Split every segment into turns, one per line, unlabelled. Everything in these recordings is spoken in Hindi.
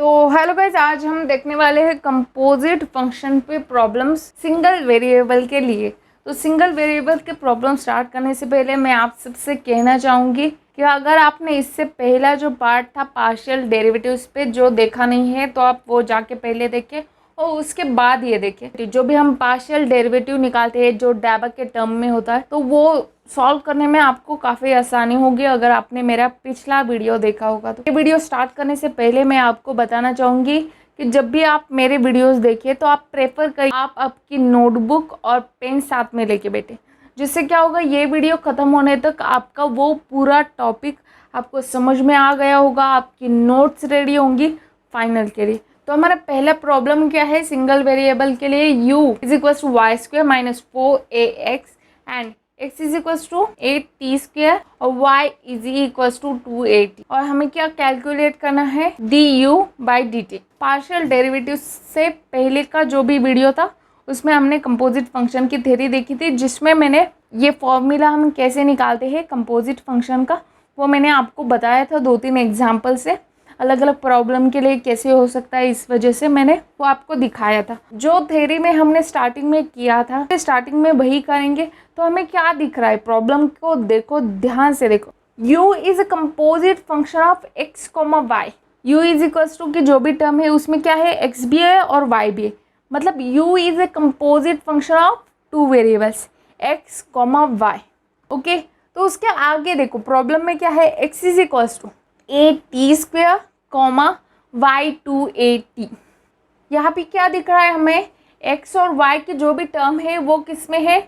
तो हेलो गाइस, आज हम देखने वाले हैं कंपोजिट फंक्शन पे प्रॉब्लम्स सिंगल वेरिएबल के लिए। तो सिंगल वेरिएबल के प्रॉब्लम स्टार्ट करने से पहले मैं आप सबसे कहना चाहूँगी कि अगर आपने इससे पहला जो पार्ट था पार्शियल डेरिवेटिव्स पे जो देखा नहीं है तो आप वो जाके पहले देखें और उसके बाद ये देखें। जो भी हम पार्शियल डेरिवेटिव निकालते हैं जो डैबा के टर्म में होता है तो वो सॉल्व करने में आपको काफ़ी आसानी होगी अगर आपने मेरा पिछला वीडियो देखा होगा। तो ये वीडियो स्टार्ट करने से पहले मैं आपको बताना चाहूँगी कि जब भी आप मेरे वीडियोस देखिए तो आप प्रेफर करिए आप आपकी नोटबुक और पेन साथ में लेके बैठे, जिससे क्या होगा ये वीडियो ख़त्म होने तक आपका वो पूरा टॉपिक आपको समझ में आ गया होगा, आपकी नोट्स रेडी होंगी फाइनल के लिए। तो हमारा पहला प्रॉब्लम क्या है, सिंगल वेरिएबल के लिए u is equal to y square minus 4ax and x is equal to 8t² और y is equal to 2at और हमें क्या कैलकुलेट करना है du/dt। पार्शियल डेरिवेटिव से पहले का जो भी वीडियो था उसमें हमने कंपोजिट फंक्शन की थ्योरी देखी थी, जिसमें मैंने ये फॉर्मूला हम कैसे निकालते हैं कंपोजिट फंक्शन का वो मैंने आपको बताया था 2-3 एग्जाम्पल से। अलग अलग प्रॉब्लम के लिए कैसे हो सकता है इस वजह से मैंने वो आपको दिखाया था। जो थ्योरी में हमने स्टार्टिंग में किया था स्टार्टिंग में वही करेंगे। तो हमें क्या दिख रहा है, प्रॉब्लम को देखो, ध्यान से देखो। u is a composite function of x, y। u is equals to की जो भी टर्म है उसमें क्या है, x भी है और y भी है। मतलब u is a composite function of 2 variables x, y। Okay, तो उसके आगे देखो प्रॉब्लम में क्या है, x is equals to 8t² y 2at। यहाँ पे क्या दिख रहा है हमें, x और y के जो भी टर्म है वो किस में है,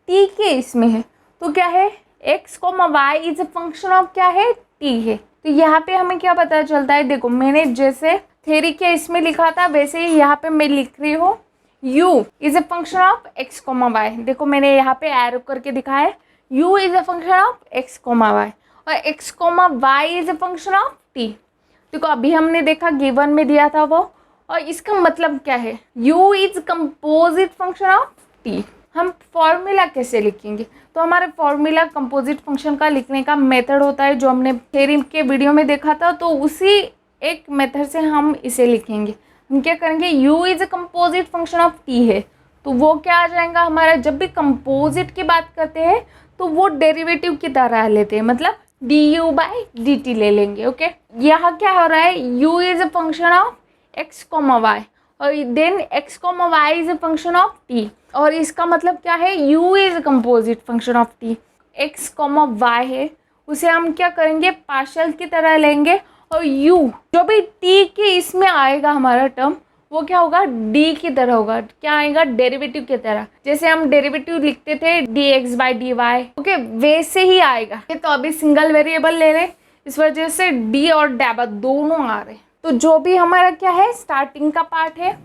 t के इसमें है। तो क्या है, x, y is a function of क्या है, t है। तो यहाँ पे हमें क्या पता चलता है, देखो मैंने जैसे थ्योरी के इसमें लिखा था वैसे ही यहाँ पे मैं लिख रही हूँ u is a function of x, y। देखो मैंने यहाँ पे एरो करके दिखाया है u is a function of x, y और x, y is a function of t। देखो अभी हमने देखा गिवन में दिया था वो, और इसका मतलब क्या है, u is composite function of t। हम फॉर्मूला कैसे लिखेंगे, तो हमारे फॉर्मूला कंपोजिट फंक्शन का लिखने का मेथड होता है जो हमने थ्योरी के वीडियो में देखा था, तो उसी एक मेथड से हम इसे लिखेंगे। हम क्या करेंगे, u is a composite function of t है तो वो क्या आ जाएगा हमारा, जब भी कंपोजिट की बात करते हैं तो वो डेरिवेटिव की तरह लेते हैं, मतलब du/dt ले लेंगे। ओके, यहाँ क्या हो रहा है, u is a function of x, y और then x, y is a function of t। और इसका मतलब क्या है, u is composite function of t। x, y है उसे हम क्या करेंगे, पार्शियल की तरह लेंगे और u जो भी t के इसमें आएगा हमारा टर्म वो क्या होगा, d की तरह होगा। क्या आएगा, डेरिवेटिव की तरह, जैसे हम डेरिवेटिव लिखते थे dx/dy। ओके, वैसे ही आएगा। तो अभी सिंगल वेरिएबल ले रहे, इस वजह से d और डैबा दोनों आ रहे। तो जो भी हमारा क्या है स्टार्टिंग का पार्ट है,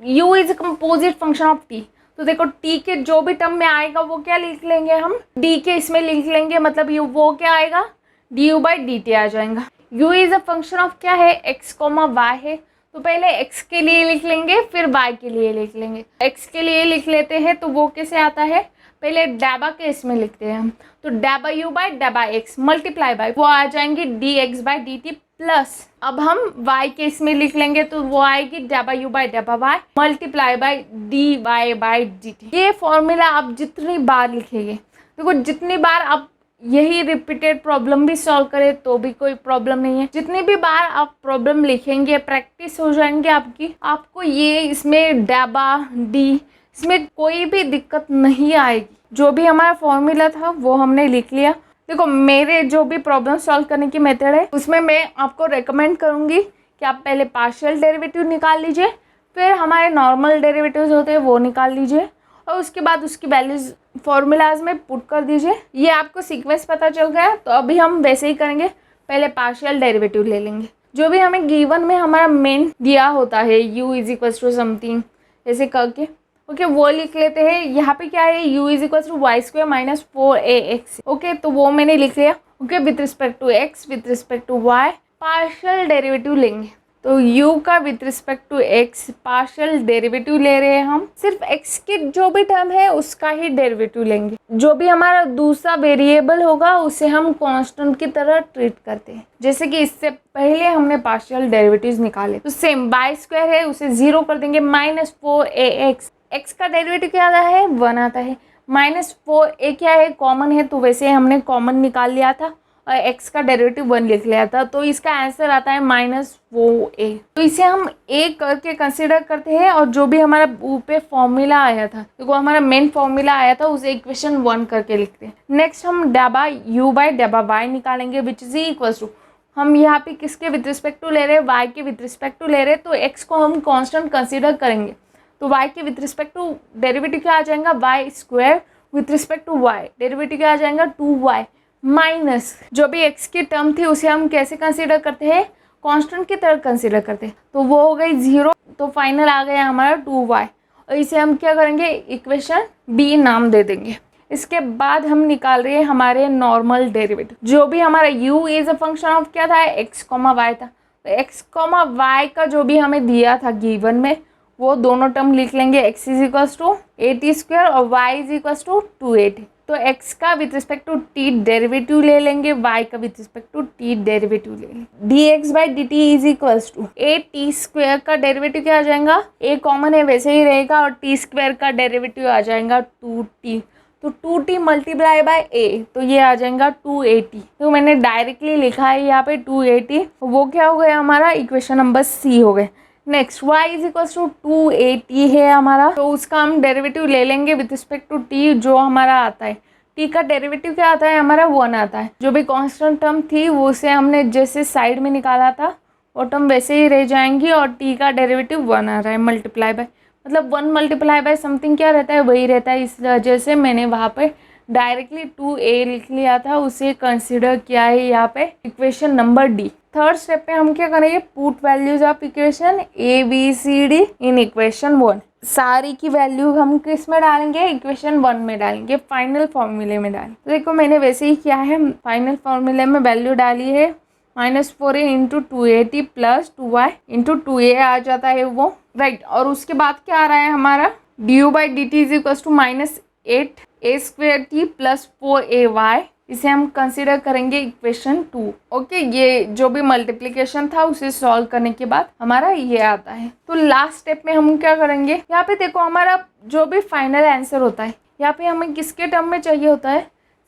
u is composite function of t। तो देखो t के जो भी टर्म में आएगा वो क्या लिख लेंगे, हम d के इसमें लिख लेंगे, मतलब ये वो क्या आएगा, du/dt आ जाएगा। u is a function of क्या है, x, y है तो पहले x के लिए लिख लेंगे फिर y के लिए लिख लेंगे। x के लिए लिख लेते हैं तो वो कैसे आता है, पहले डैबा के इसमें लिखते हैं हम, तो डैबा u/डैबा x मल्टीप्लाई बाय वो आ जाएंगे dx/dt प्लस अब हम y के इसमें लिख लेंगे तो वो आएगी डैबा u/डैबा y मल्टीप्लाई बाय dy/dt। ये फॉर्मूला आप जितनी बार लिखेंगे, देखो जितनी बार आप यही रिपीटेड प्रॉब्लम भी सॉल्व करें तो भी कोई प्रॉब्लम नहीं है, जितनी भी बार आप प्रॉब्लम लिखेंगे प्रैक्टिस हो जाएंगे आपकी, आपको ये इसमें डैबा डी इसमें कोई भी दिक्कत नहीं आएगी। जो भी हमारा फॉर्मूला था वो हमने लिख लिया। देखो मेरे जो भी प्रॉब्लम सॉल्व करने की मेथड है उसमें मैं आपको रेकमेंड करूँगी कि आप पहले पार्शियल डेरिवेटिव निकाल लीजिए, फिर हमारे नॉर्मल डेरिवेटिव्स होते हैं वो निकाल लीजिए और उसके बाद उसकी वैल्यूज फॉर्मूलाज में पुट कर दीजिए। ये आपको सीक्वेंस पता चल गया, तो अभी हम वैसे ही करेंगे, पहले पार्शियल डेरिवेटिव ले लेंगे। जो भी हमें गिवन में हमारा मेन दिया होता है u is equal to something ऐसे करके, ओके वो लिख लेते हैं। यहाँ पे क्या है, u is equal to y square minus 4ax। Okay, तो वो मैंने लिख लिया। Okay, with respect to x with respect to y partial derivative लेंगे। तो u का with respect to x partial derivative ले रहे हैं हम, सिर्फ x की जो भी टर्म है उसका ही डेरिवेटिव लेंगे। जो भी हमारा दूसरा वेरिएबल होगा उसे हम कांस्टेंट की तरह ट्रीट करते हैं, जैसे कि इससे पहले हमने पार्शियल डेरिवेटिव्स निकाले। तो सेम y स्क्वायर है उसे 0 कर देंगे, -4ax, x का डेरिवेटिव क्या आता है 1 आता है, -4a क्या है कॉमन है तो वैसे हमने कॉमन निकाल लिया था और x का डेरिवेटिव 1 लिख लिया था, तो इसका आंसर आता है -4a। तो इसे हम a करके कंसिडर करते हैं और जो भी हमारा ऊपर फॉर्मूला आया था, देखो हमारा मेन फॉर्मूला आया था उसे इक्वेशन 1 करके लिखते हैं। नेक्स्ट हम डबा u बाई डबा y निकालेंगे विच इज इक्वल टू, हम यहाँ पे किसके विद रिस्पेक्ट टू ले रहे हैं y के विद रिस्पेक्ट टू ले रहे हैं, तो x को हम कांस्टेंट कंसिडर करेंगे तो y के विद रिस्पेक्ट टू डेरिवेटिव क्या आ जाएगा y square with respect to y, derivative क्या आ जाएगा 2y माइनस जो भी x की टर्म थी उसे हम कैसे कंसीडर करते हैं कांस्टेंट की तरह कंसीडर करते हैं, तो वो हो गई 0, तो फाइनल आ गया हमारा 2y और इसे हम क्या करेंगे इक्वेशन b नाम दे देंगे। इसके बाद हम निकाल रहे हैं हमारे नॉर्मल डेरिवेटिव, जो भी हमारा u is a function of क्या था x, y था, तो x, y का जो भी हमें दिया था गिवन में वो दोनों टर्म लिख लेंगे, x is equals to 80 square और y इज इक्वल्स टू 280। तो x का with respect to t derivative ले लेंगे, y का with respect to t derivative ले लेंगे। dx by dt is equals to a t square का डेरिवेटिव क्या आ जाएगा, a कॉमन है वैसे ही रहेगा और t स्क्वायर का डेरिवेटिव आ जाएगा 2t, तो 2t मल्टीप्लाई बाय a, तो ये आ जाएगा 280। तो मैंने डायरेक्टली लिखा है यहाँ पे 280, वो क्या हो गया हमारा इक्वेशन नंबर c हो गए। Next y is equal to 280 है हमारा, तो उसका हम डेरिवेटिव ले लेंगे विथ रिस्पेक्ट टू t, जो हमारा आता है t का डेरिवेटिव क्या आता है हमारा 1 आता है। जो भी कांस्टेंट टर्म थी वो से हमने जैसे साइड में निकाला था वो टर्म वैसे ही रह जाएंगी और t का डेरिवेटिव 1 आ रहा है मल्टीप्लाई बाय, मतलब 1 मल्टीप्लाई बाय समथिंग क्या रहता है वही रहता है, इस वजह से मैंने वहाँ पे डायरेक्टली 2a लिख लिया था, उसे कंसिडर किया है यहाँ पे equation number D. Third step पे हम क्या करेंगे put values of equation a b c d in equation 1, सारी की वैल्यू हम किस में डालेंगे इक्वेशन 1 में डालेंगे, फाइनल फॉर्मूले में डालेंगे। तो देखो मैंने वैसे ही किया है, फाइनल फॉर्मूले में वैल्यू डाली है -4a into 280 plus 2y into 2a आ जाता है वो, राइट। और उसके बाद क्या आ रहा है हमारा du by dt is equal to -8a square t plus 4ay, इसे हम कंसीडर करेंगे इक्वेशन 2। ओके, ये जो भी मल्टीप्लिकेशन था उसे सॉल्व करने के बाद हमारा ये आता है। तो लास्ट स्टेप में हम क्या करेंगे, यहाँ पे देखो हमारा जो भी फाइनल आंसर होता है यहाँ पे हमें किसके टर्म में चाहिए होता है,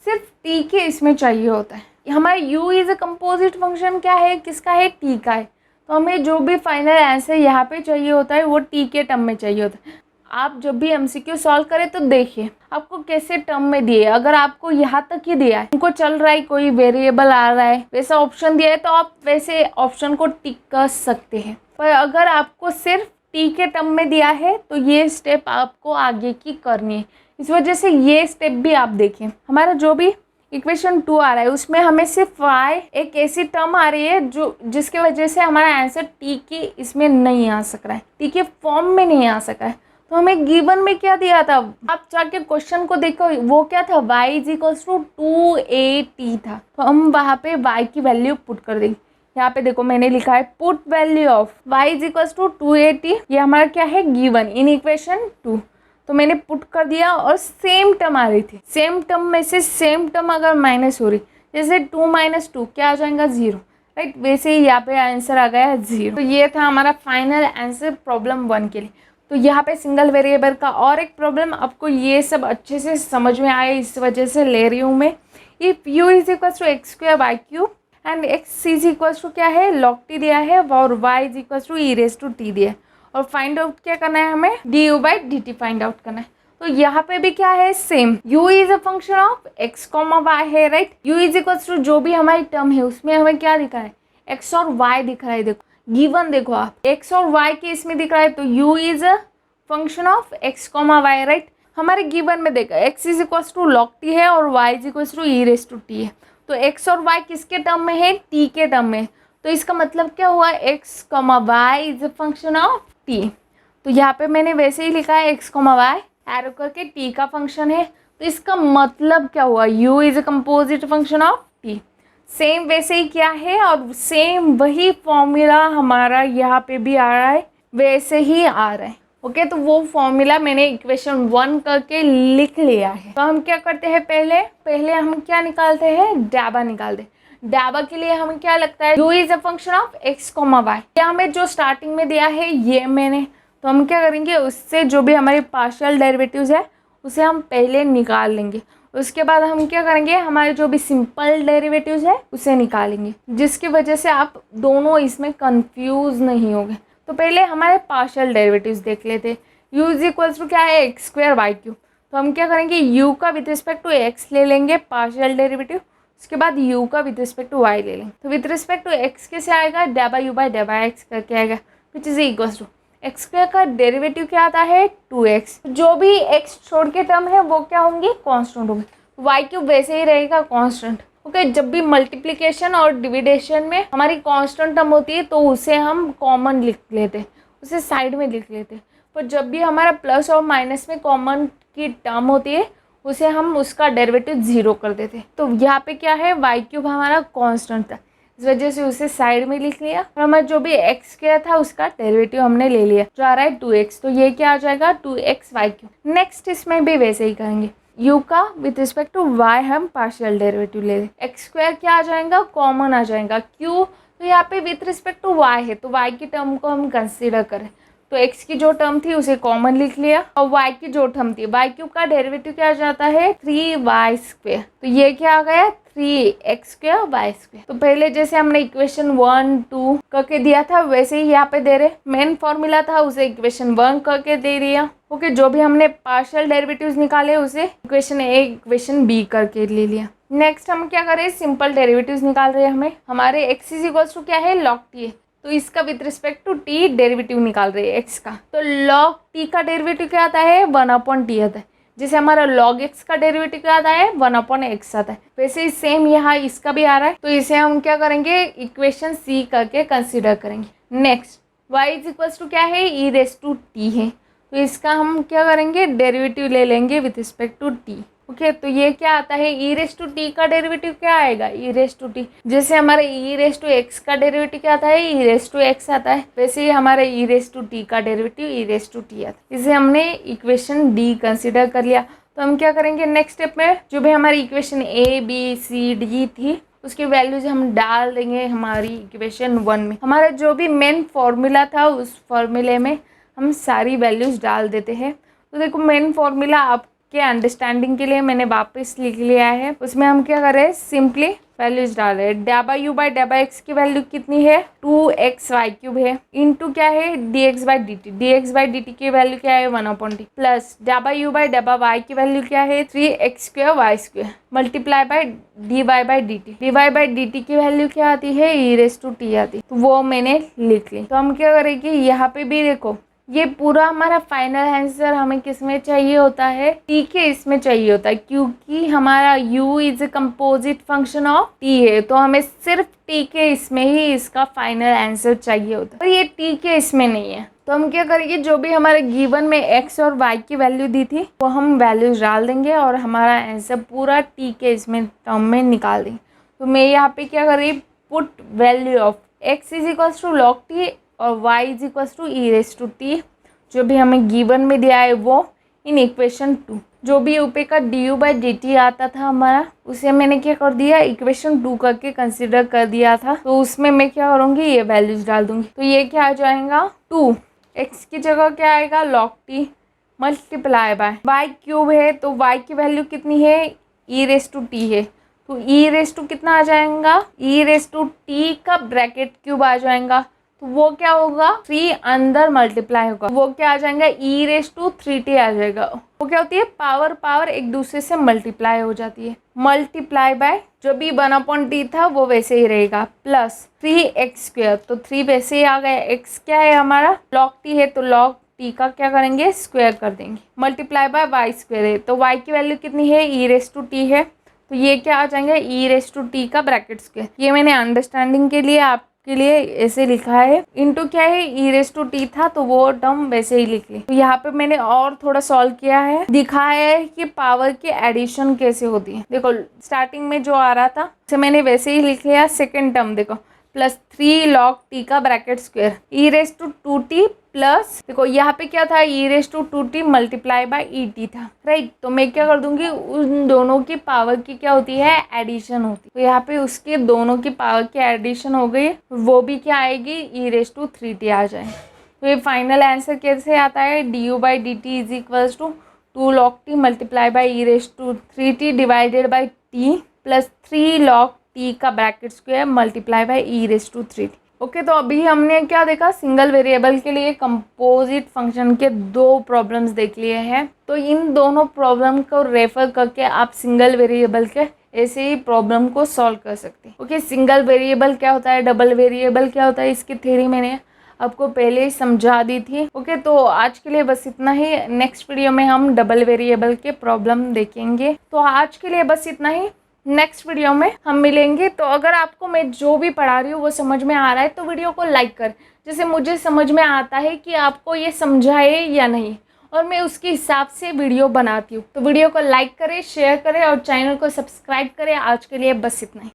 सिर्फ t के इसमें चाहिए होता है। हमारा u is a composite function क्या है किसका है t का है, तो हमें जो भी फाइनल आंसर यहाँ पे चाहिए होता है वो t के टर्म में चाहिए होता है। आप जब भी MCQ सॉल्व करें तो देखिए आपको कैसे टर्म में दिए, अगर आपको यहाँ तक ही दिया है, उनको चल रहा है कोई वेरिएबल आ रहा है वैसा ऑप्शन दिया है तो आप वैसे ऑप्शन को टिक कर सकते हैं, पर अगर आपको सिर्फ टी के टर्म में दिया है तो ये स्टेप आपको आगे की करनी है। इस वजह से ये स्टेप भी आप देखें, हमारा जो भी इक्वेशन 2 आ रहा है उसमें हमें सिर्फ y एक ऐसी टर्म आ रही है जो जिसके वजह से हमारा आंसर टी के इसमें नहीं आ सक रहा है, टी के फॉर्म में नहीं आ सका है। तो हमें गिवन में क्या दिया था, आप जाके क्वेश्चन को देखो वो क्या था y इज इक्वल्स टू 280 था, तो हम वहाँ पे y की वैल्यू पुट कर देंगे। यहाँ पे देखो मैंने लिखा है put value of y is equals to 280, ये हमारा क्या है गिवन इन इक्वेशन 2, तो मैंने पुट कर दिया और सेम टर्म आ रही थी, सेम टर्म में से सेम टर्म अगर माइनस हो रही जैसे 2 - 2 क्या आ जाएगा 0, राइट, वैसे ही यहाँ पे आंसर आ गया 0। तो ये था हमारा फाइनल आंसर प्रॉब्लम 1 के लिए। तो यहाँ पे सिंगल वेरिएबल का और एक प्रॉब्लम, आपको ये सब अच्छे से समझ में आए इस वजह से ले रही हूँ मैं। If u is equals to x square by cube and x is equals to क्या है log t दिया है और y is equals to e raise to t दिया है, और फाइंड आउट क्या करना है हमें du by dt find out करना है। तो यहाँ पे भी क्या है same, u is a function of x, y है, right. u is equals to जो भी हमारी टर्म है उसमें हमें क्या दिखा है x और y दिख रहा है, देखो गिवन देखो आप x और y के इसमें दिख रहा है, तो u is a function of x, y, right. हमारे गिवन में देखो x is equals to log t है और y is equals to e raise to t है, तो x और y किसके टर्म में है t के टर्म में, तो इसका मतलब क्या हुआ x, y is a function of t। तो यहाँ पे मैंने वैसे ही लिखा है x, y एरो करके t का फंक्शन है, तो इसका मतलब क्या हुआ u is a composite function of t। Same वैसे ही क्या है और सेम वही फॉर्मूला हमारा यहाँ पे भी आ रहा है, वैसे ही आ रहा है। ओके, तो वो फॉर्मूला मैंने इक्वेशन 1 करके लिख लिया है। तो हम क्या करते हैं, पहले हम क्या निकालते हैं, डाबा निकालते हैं। डाबा के लिए हमें क्या लगता है, u is a function of x, y। ये हमें जो स्टार्टिंग में दिया है ये मैंने, तो हम क्या करेंगे, उससे जो भी हमारे पार्शियल डेरिवेटिव्स है उसे हम पहले निकाल लेंगे। उसके बाद हम क्या करेंगे, हमारे जो भी सिंपल डेरिवेटिव्स है उसे निकालेंगे, जिसकी वजह से आप दोनों इसमें कंफ्यूज नहीं होंगे। तो पहले हमारे पार्शियल डेरिवेटिव्स देख लेते। u इज इक्वल्स टू क्या है, एक्स स्क्वायर वाई क्यूब। तो हम क्या करेंगे, u का विद रिस्पेक्ट टू x ले लेंगे पार्शियल डेरिवेटिव, उसके बाद u का विद रिस्पेक्ट टू y ले लेंगे। तो विद रिस्पेक्ट टू x कैसे आएगा, डाबा u बाई डाबा x करके आएगा, which is equals to x square का डेरिवेटिव क्या आता है, 2x। जो भी x छोड़ के टर्म है वो क्या होंगे, कांस्टेंट होंगे। वाई क्यूब वैसे ही रहेगा कांस्टेंट। ओके, जब भी मल्टीप्लिकेशन और डिविडेशन में हमारी कांस्टेंट टर्म होती है तो उसे हम कॉमन लिख लेते, उसे साइड में लिख लेते। पर जब भी हमारा प्लस और माइनस में कॉमन की टर्म होती है उसे हम उसका डेरिवेटिव 0 कर देते। तो यहाँ पे क्या है, वाई क्यूब हमारा कांस्टेंट था, इस वजह से उसे साइड में लिख लिया। और हमारा जो भी एक्स स्क्वायर था उसका डेरिवेटिव हमने ले लिया, जो आ रहा है 2x। तो ये क्या आ जाएगा, 2x वाई क्यूब। नेक्स्ट इसमें भी वैसे ही करेंगे, u का विथ रिस्पेक्ट टू y हम पार्शियल डेरिवेटिव ले लें। एक्स स्क्वायर क्या आ जाएगा, कॉमन आ जाएगा। क्यों, तो यहाँ पे विथ रिस्पेक्ट टू y है तो y की टर्म को हम कंसीडर करें, तो x की जो टर्म थी उसे कॉमन लिख लिया, और y की जो टर्म थी, y क्यूब का डेरिवेटिव क्या आ जाता है, 3y स्क्वायर। तो ये क्या आ गया, 3x स्क्वायर वाई स्क्वायर। तो पहले जैसे हमने इक्वेशन 1 2 करके दिया था वैसे ही यहाँ पे दे रहे, मेन फॉर्मूला था उसे इक्वेशन 1 करके दे दिया। ओके, जो भी हमने पार्शियल डेरिवेटिव्स निकाले उसे इक्वेशन ए इक्वेशन बी करके ले लिया। नेक्स्ट हम क्या करें, सिंपल डेरिवेटिव्स निकाल रहे हैं हमें। हमारे x इज इक्वल्स टू क्या है, log t है, तो इसका with respect to t derivative निकाल रहे हैं x का। तो log t का डेरिवेटिव क्या आता है, 1/t आता है। जैसे हमारा log x का डेरिवेटिव क्या आता है, 1/x आता है, वैसे ही सेम यहाँ इसका भी आ रहा है। तो इसे हम क्या करेंगे, इक्वेशन c करके कंसिडर करेंगे। Next y is equals to क्या है, e रेस टू t है, तो इसका हम क्या करेंगे, डेरिवेटिव ले लेंगे with respect to t। Okay, तो ये क्या आता है, e रेस टू टी का डेरिवेटिव क्या आएगा, e रेस टू टी। जैसे हमारे e रेस टू एक्स का डेरिवेटिव क्या आता है, e रेस टू एक्स आता है, वैसे ही हमारे e रेस टू टी का derivative e raise to t आता है। इसे हमने इक्वेशन डी कंसिडर कर लिया। तो हम क्या करेंगे, नेक्स्ट स्टेप में जो भी हमारी equation A B C D थी उसकी वैल्यूज हम डाल देंगे हमारी इक्वेशन 1 में। हमारा जो भी मेन फॉर्मूला था उस फॉर्मूले में हम सारी वैल्यूज डाल देते हैं। तो देखो, मेन फॉर्मूला आपके अंडरस्टैंडिंग के लिए मैंने वापस लिख लिया है। उसमें हम क्या कर रहे हैं, सिंपली वैल्यूज डाल रहे हैं। डाबा यू बाई डाबा एक्स की वैल्यू कितनी है, 2x वाई क्यूब है, इनटू क्या है, dx by d t. dx by d t की वैल्यू क्या है, 1/t, प्लस डाबा यू बाई डाबा वाई की वैल्यू क्या है, 3x square y square, multiply by dy by d t. dy by d t की वैल्यू क्या आती है, e रेस टू टी आती है, तो वो मैंने लिख ली। तो हम क्या करेंगे, यहाँ पे भी देखो, ये पूरा हमारा फाइनल आंसर हमें किस में चाहिए होता है, t के इसमें चाहिए होता है, क्योंकि हमारा u is a composite function of t है, तो हमें सिर्फ t के इसमें ही इसका फाइनल आंसर चाहिए होता है, और ये t के इसमें नहीं है। तो हम क्या करेंगे, जो भी हमारे गिवन में x और y की वैल्यू दी थी वो हम वैल्यूज डाल देंगे और हमारा आंसर पूरा t के इसमें टर्म में निकाल देंगे। तो मैं यहाँ पे क्या कर रही, put value of x is equals to log t और y is equals to e raise to t, जो भी हमें गिवन में दिया है वो इन इक्वेशन 2। जो भी ऊपर का डी बाई डी टी आता था हमारा, उसे मैंने क्या कर दिया, इक्वेशन 2 करके कंसिडर कर दिया था। तो उसमें मैं क्या करूँगी, ये वैल्यूज डाल दूंगी। तो ये क्या आ जाएगा, 2x की जगह क्या आएगा, log t multiply by y cube है, तो y की वैल्यू कितनी है, ई रेस टू टी है, तो ई रेस टू कितना आ जाएगा, ई रेस टू टी का ब्रैकेट क्यूब आ जाएगा, तो वो क्या होगा, 3 अंदर मल्टीप्लाई होगा, वो क्या आ जाएगा, ई रेस टू 3t आ जाएगा। वो क्या होती है, पावर एक दूसरे से मल्टीप्लाई हो जाती है, मल्टीप्लाई बाय जो भी 1/t था वो वैसे ही रहेगा, प्लस 3x स्क्वायर, तो 3 वैसे ही आ गया, x क्या है हमारा, log t है, तो log t का क्या करेंगे, स्क्वायर कर देंगे, मल्टीप्लाई बाय y स्क्वायर है, तो y की वैल्यू कितनी है, ई रेस टू टी है, तो ये क्या आ जाएंगे, ई रेस टू टी का ब्रैकेट स्क्वायर। ये मैंने अंडरस्टैंडिंग के लिए आपके के लिए ऐसे लिखा है, इनटू क्या है ई रेस टू टी था तो वो टर्म वैसे ही लिख ली। तो यहाँ पे मैंने और थोड़ा सॉल्व किया है, दिखाया है कि पावर की एडिशन कैसे होती है। देखो स्टार्टिंग में जो आ रहा था उसे मैंने वैसे ही लिख लिया। सेकेंड टर्म देखो प्लस 3 log t का bracket square e raise to 2t plus, देखो यहाँ पे क्या था e raise to 2t multiply by e t था, राइट। तो मैं क्या कर दूंगी, उन दोनों की पावर की क्या होती है एडिशन होती है। तो यहाँ पे उसके दोनों की पावर की एडिशन हो गई, वो भी क्या आएगी ई रेस टू 3t आ जाए। तो ये फाइनल आंसर कैसे आता है, d u by d t is equals to 2 log t multiply by e raise to 3t divided by t plus 3 log t का bracket square multiply by e raise to 3t। Okay, तो अभी हमने क्या देखा, सिंगल वेरिएबल के लिए कंपोजिट फंक्शन के 2 प्रॉब्लम्स देख लिए हैं। तो इन दोनों प्रॉब्लम को रेफर करके आप सिंगल वेरिएबल के ऐसे ही प्रॉब्लम को सॉल्व कर सकते हैं। ओके, सिंगल वेरिएबल क्या होता है, डबल वेरिएबल क्या होता है, इसकी थ्योरी मैंने आपको पहले ही समझा दी थी। ओके, तो आज के लिए बस इतना ही। नेक्स्ट वीडियो में हम डबल वेरिएबल के प्रॉब्लम देखेंगे। तो आज के लिए बस इतना ही, नेक्स्ट वीडियो में हम मिलेंगे। तो अगर आपको मैं जो भी पढ़ा रही हूँ वो समझ में आ रहा है तो वीडियो को लाइक कर, जैसे मुझे समझ में आता है कि आपको ये समझा है या नहीं, और मैं उसके हिसाब से वीडियो बनाती हूँ। तो वीडियो को लाइक करें, शेयर करें और चैनल को सब्सक्राइब करें। आज के लिए बस इतना ही।